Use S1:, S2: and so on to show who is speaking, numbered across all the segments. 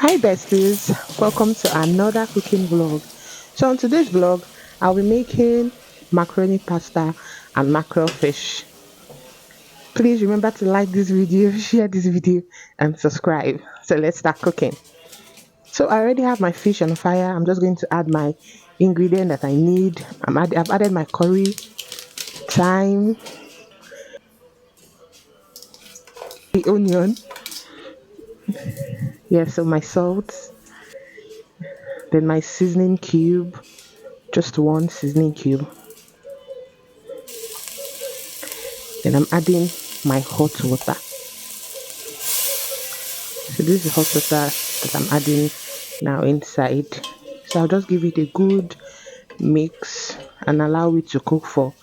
S1: Hi besties, welcome to another cooking vlog. So on today's vlog, I'll be making macaroni pasta and mackerel fish. Please remember to like this video, share this video and subscribe. So let's start cooking. So I already have my fish on fire. I'm just going to add my ingredient that I need. I've added my curry, thyme, the onion, so my salt, then my seasoning cube, just one seasoning cube. Then I'm adding my hot water. So this is hot water that I'm adding now inside. So I'll just give it a good mix and allow it to cook for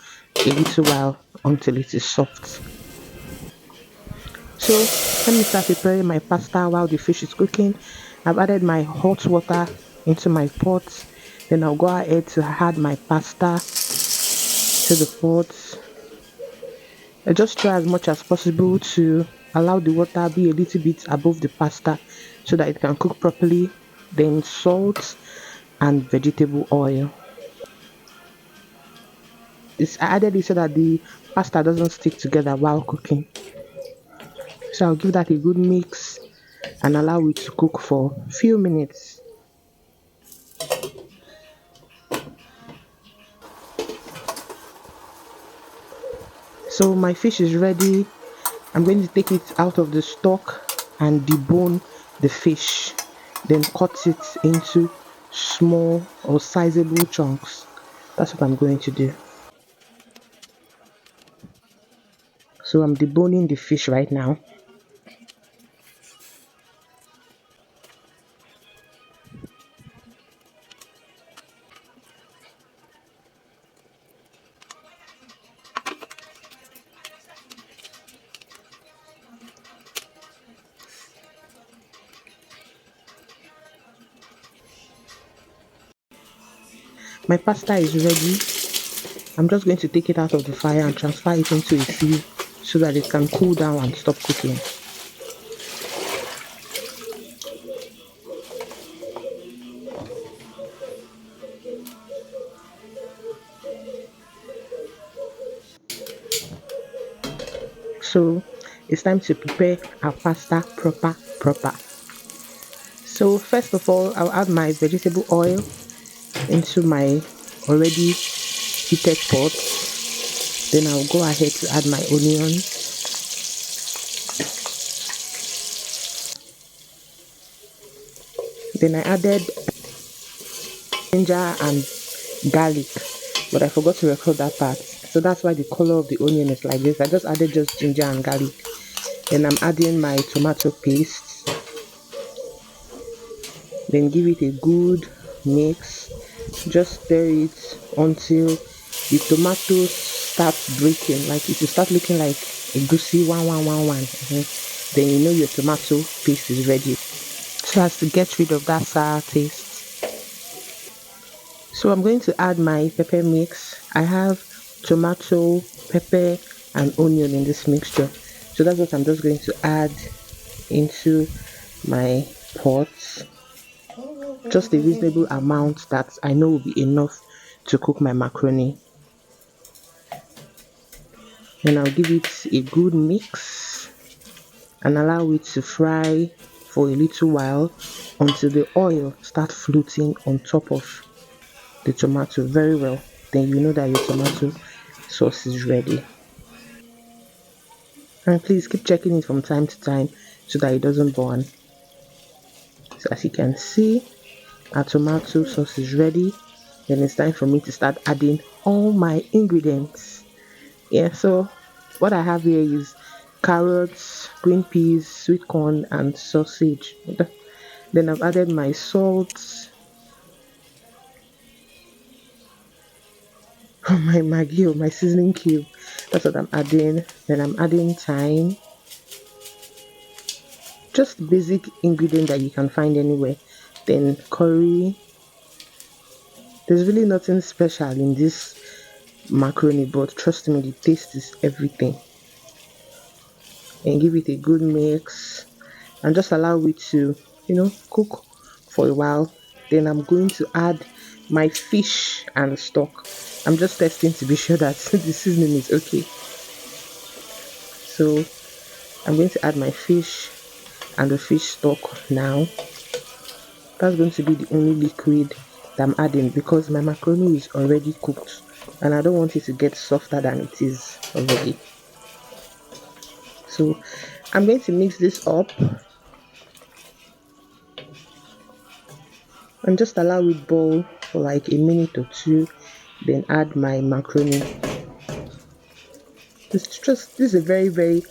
S1: a little while until it is soft. So let me start preparing my pasta while the fish is cooking. I've added my hot water into my pot. Then I'll go ahead to add my pasta to the pot. I just try as much as possible to allow the water be a little bit above the pasta so that it can cook properly. Then salt and vegetable oil. I added it so that the pasta doesn't stick together while cooking. So I'll give that a good mix and allow it to cook for a few minutes. So my fish is ready. I'm going to take it out of the stock and debone the fish, then cut it into small or sizable chunks. That's what I'm going to do. So I'm deboning the fish right now. My pasta is ready. I'm just going to take it out of the fire and transfer it into a sieve so that it can cool down and stop cooking. So it's time to prepare our pasta proper. So first of all, I'll add my vegetable oil into my already heated pot. Then I'll go ahead to add my onions. Then I added ginger and garlic, but I forgot to record that part. So that's why the color of the onion is like this. I just added just ginger and garlic. Then I'm adding my tomato paste. Then give it a good mix. Just stir it until the tomatoes start breaking, like it will start looking like a goosey one. Then you know your tomato paste is ready. So as to get rid of that sour taste. So I'm going to add my pepper mix. I have tomato, pepper and onion in this mixture. So that's what I'm just going to add into my pot. Just a reasonable amount that I know will be enough to cook my macaroni. Then I'll give it a good mix and allow it to fry for a little while until the oil starts floating on top of the tomato very well. Then you know that your tomato sauce is ready. And please keep checking it from time to time so that it doesn't burn. So as you can see, our tomato sauce is ready. Then it's time for me to start adding all my ingredients. So what I have here is carrots, green peas, sweet corn and sausage. Then I've added my salt, my Maggi or my seasoning cube. That's what I'm adding. Then I'm adding thyme. Just basic ingredient that you can find anywhere. Then curry. There's really nothing special in this macaroni, but trust me, the taste is everything. And give it a good mix and just allow it to cook for a while. Then I'm going to add my fish and stock. I'm just testing to be sure that the seasoning is okay. So I'm going to add my fish and the fish stock now. That's going to be the only liquid that I'm adding because my macaroni is already cooked and I don't want it to get softer than it is already. So I'm going to mix this up and just allow it boil for like a minute or two, then add my macaroni. This is a very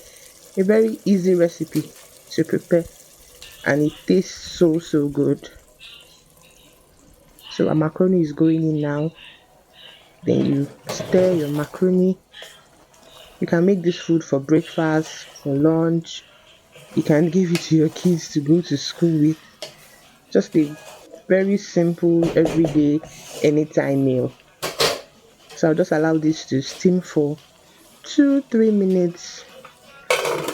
S1: easy recipe to prepare and it tastes so good. So our macaroni is going in now. Then you stir your macaroni. You can make this food for breakfast, for lunch. You can give it to your kids to go to school with. Just a very simple, everyday, anytime meal. So I'll just allow this to steam for 2-3 minutes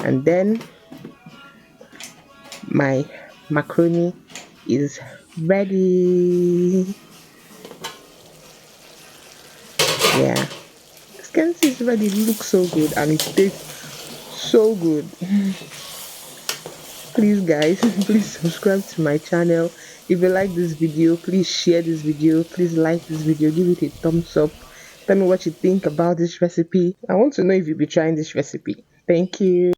S1: and then my macaroni is ready. Yeah, as you can see, it's ready. It looks so good and it tastes so good. Please guys, please subscribe to my channel. If you like this video, please share this video, please like this video, give it a thumbs up. Tell me what you think about this recipe. I want to know if you'll be trying this recipe. Thank you.